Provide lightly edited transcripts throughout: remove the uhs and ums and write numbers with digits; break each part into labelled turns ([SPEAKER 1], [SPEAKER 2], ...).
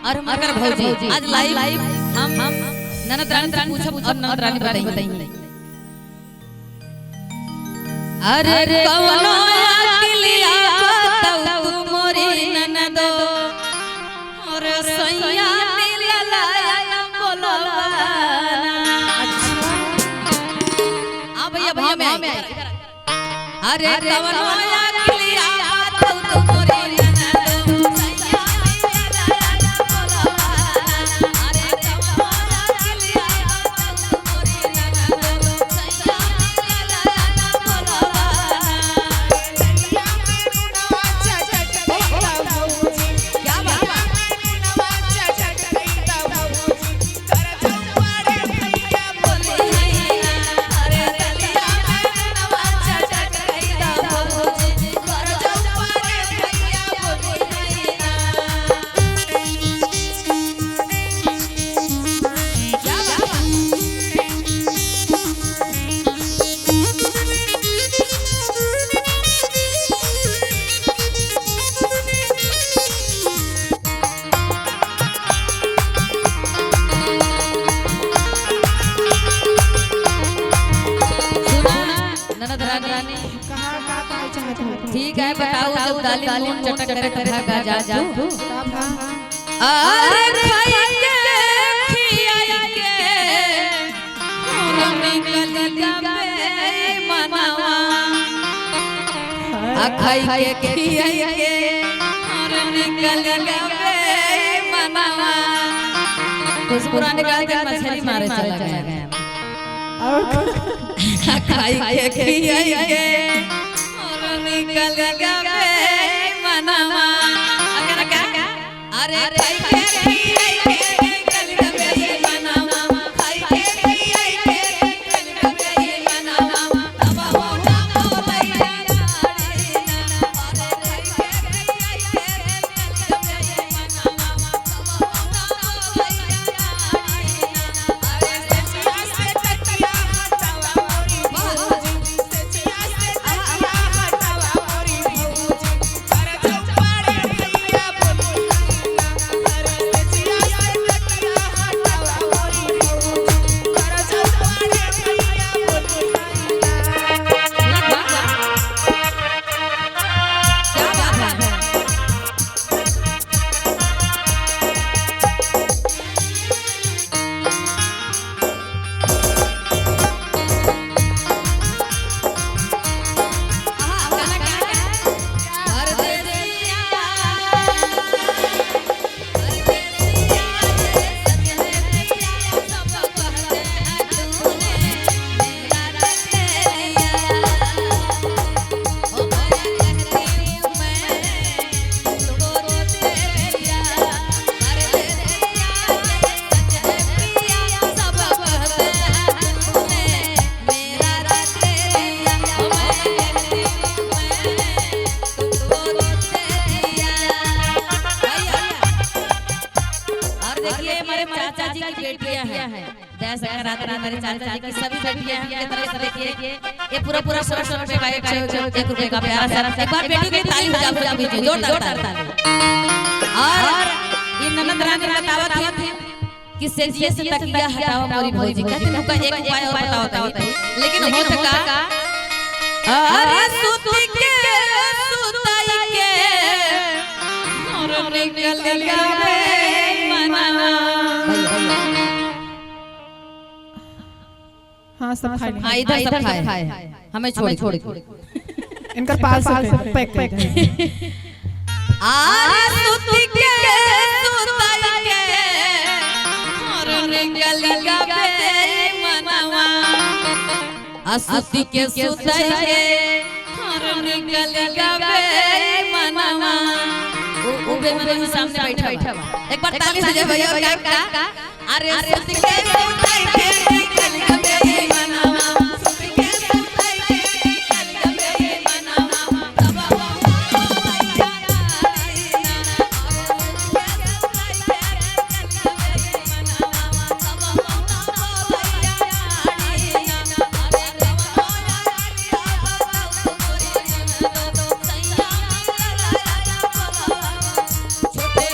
[SPEAKER 1] और हमारे भौजी आज लाइव हम ननद रानी पूछब और ननद रानी बताएंगे। अरे कवनो अकेलिया बताऊ मोरी ननदो और सैया मिलला बोलवा। अब भैया भैया में अरे कवनो अकेलिया बताऊ मोरी ननदो सैया मिलला बोलवा। अरे कवनो अकेलिया बताऊ मोरी ननदो सैया मिलला बोलवा। ठीक है बताओ जब दाली मून चटक करके भागा जा तू। अरे खाई के खिया के और निकल गए मनवा। खाई के खिया के और निकल गए मनवा। कुछ पुराने गाल के मछली मारे चला गया। खाई के खिया के निकल गए मनवा। अरे खाई के निकल गए मनवा। खाई के निकल गए मनवा। अब हो ना बोलैया रे ना। अरे खाई के निकल गए मनवा। अब हो ना बोलैया रे ना। अरे सचिया से तकिया हटावा मोरी भौजी। सचिया से तकिया हटावा मोरी भौजी। कर चौपाड़े भैया बोली ना। अरे सचिया से तकिया हटावा मोरी भौजी। कर चौपाड़े भैया बोली ना। क्या बात है। चाचा जी की बेटियां हैं। दया से रात मेरे चाचा जी की सभी बेटियां हैं। ये तरह से देखिए ये पूरा 100 रुपए का 1 रुपए का प्यारा सा। एक बार बेटी की ताली हो जाओ जोरदार ताली। और ये ननद रानी बतावत थी कि सेजिए से तकिया हटाओ मोरी भौजी। कहते उनका एक उपाय और बताओ लेकिन हो सका। अरे सुती के सुताई के और निकल गए मनवा।
[SPEAKER 2] हाँ सब खाए।
[SPEAKER 1] हाँ इधर सब खाए हमें छोड़
[SPEAKER 2] इनका पास पैक
[SPEAKER 1] आरे सुती के सुताई के और निकल गए मनवा। सुती के सुताई के और निकल गए मनवा। उबे मेरे सामने बैठा एक बार ताली से भैया क्या। अरे सुती के सुताई के निकल गए मनवा। सुती के सुताई के निकल गए मनवा। तब छोटे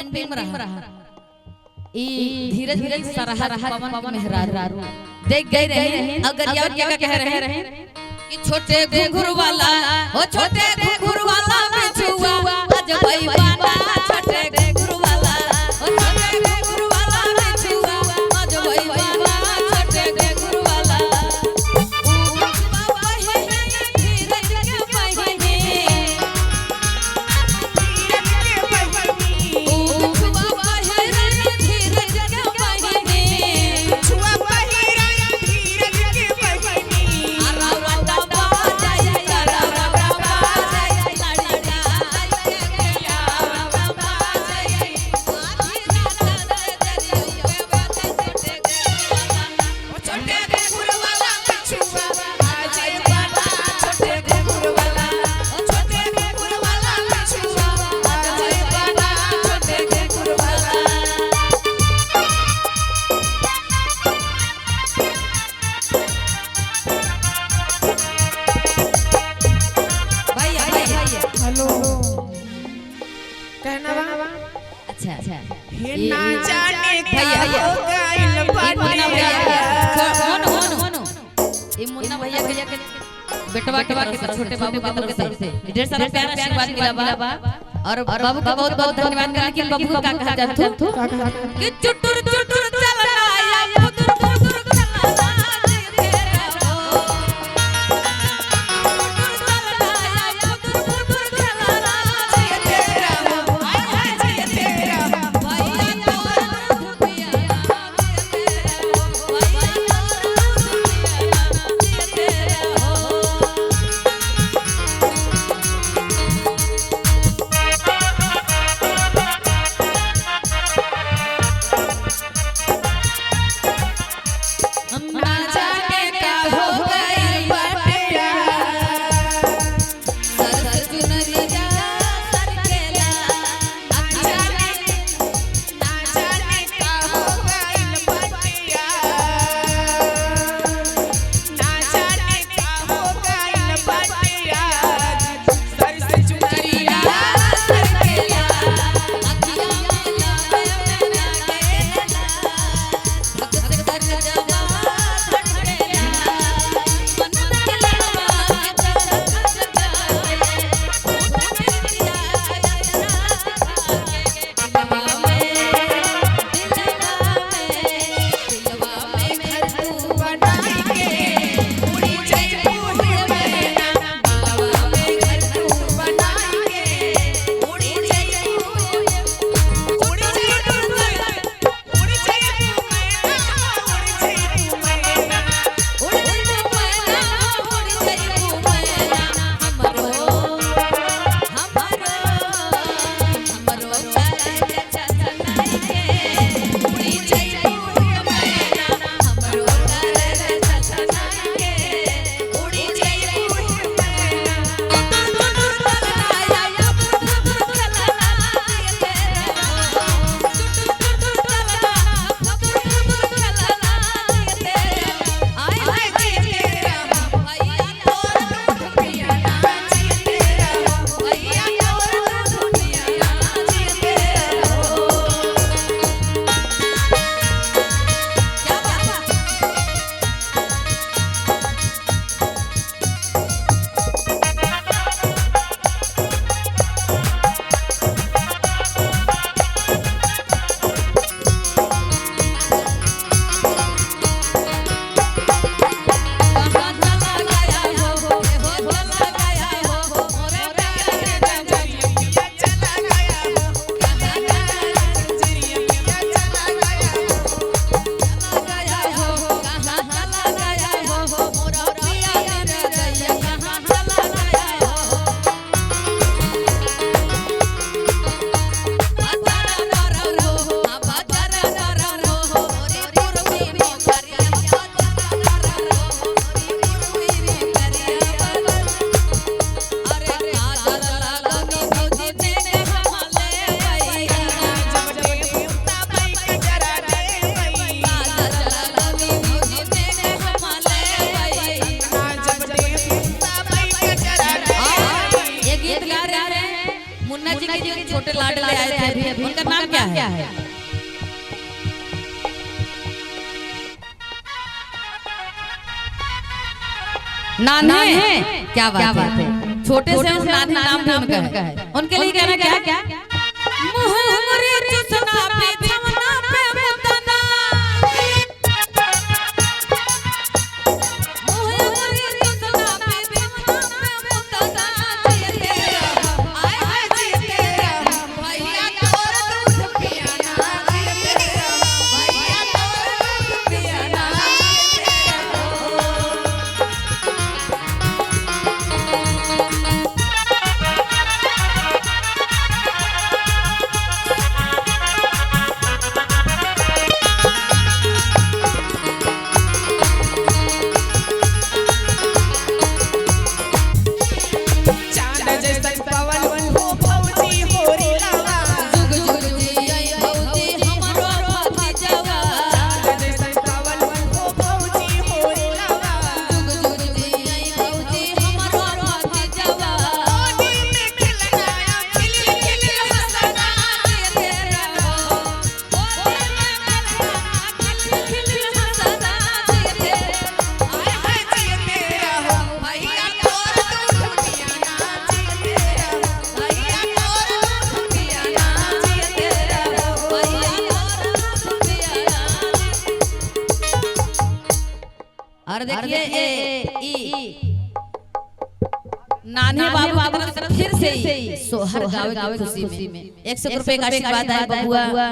[SPEAKER 1] पेंडिंग में रहा ई धीरे धीरे सरहद पवन मेहरारू देख गए रहे अगर यार क्या कह रहे कि छोटे घुंघरू वाला ओ छोटे घुंघरू वाला बिछुआ आज भाई बाना छोटे घुंघरू वाला ओ छोटे घुंघरू वाला बिछुआ आज भाई बाना छोटे घुंघरू वाला बाबा है धीरे के बहिनी बाबा है धीरे के बहिनी
[SPEAKER 2] छुआ पहिरा धीरज के बहिनी
[SPEAKER 1] अरवटा बाजाय करवटा बाजाय लड़का के गया बाजाय आधी रात दरियो के बाते
[SPEAKER 2] छोटे घुंघरू वाला बिछुआ आज बना छोटे घुंघरू वाला छोटे घुंघरू वाला बिछुआ आज बना छोटे घुंघरू वाला
[SPEAKER 1] भैया
[SPEAKER 2] हेलो कहना बा
[SPEAKER 1] अच्छा
[SPEAKER 2] हे ना जाने
[SPEAKER 1] भैया,
[SPEAKER 2] क्या हो गइल
[SPEAKER 1] मुन्ना भैया
[SPEAKER 2] बाटे
[SPEAKER 1] मोनो ये मुन्ना भैया के बेटवा के तरफ से छोटे बाबू की तरफ से ढेर सारा प्यार आशीर्वाद मिला बा और बाबू का बहुत बहुत धन्यवाद करने के बाबू का कहा जाता है कि चुटुर चुटुर चलना या पुतुर पुतुर चलना तेरा हो चलना या पुतुर पुतुर चलना
[SPEAKER 2] तेरा हो हाय हाय तेरा
[SPEAKER 1] भैया तोरा धुपिया तेरा हो भैया तोरा धुपिया तेरा हो है? नान्हे क्या बात है? छोटे से नानी नाम भी उनका है। उनके लिए कहना क्या? मुहरे चुसना पे छवना पे मुतना, मुहरे चुसना पे छवना पे मुतना, जिए तेरा आय हाय जिए तेरा भैया तोर दूध पियाना, जिए तेरा भैया तोर दूध पियाना,
[SPEAKER 2] चांद जैसन पवन हो भौजी हो रे लावा,
[SPEAKER 1] जुग जुग जियै भौजी हमरो भतीजवा,
[SPEAKER 2] चांद जैसन पवन हो भौजी हो रे लावा,
[SPEAKER 1] जुग जुग जियै भौजी हमरो भतीजवा,
[SPEAKER 2] ओडी में खिलनाया खिल खिल हंसना,
[SPEAKER 1] जिए तेरा हो ओए मैं खिल हंसना, जिए तेरा
[SPEAKER 2] आय हाय जिए तेरा हो
[SPEAKER 1] भैया तोर दूध पियाना, जिए तेरा भैया तोर दूध पियाना, जिए तेरा भैया तोर दूध पियाना। और देखिए नानी बाबू की तरफ फिर से ही सोहर गावे की खुशी में 100 रुपए का आशीर्वाद है बबुआ।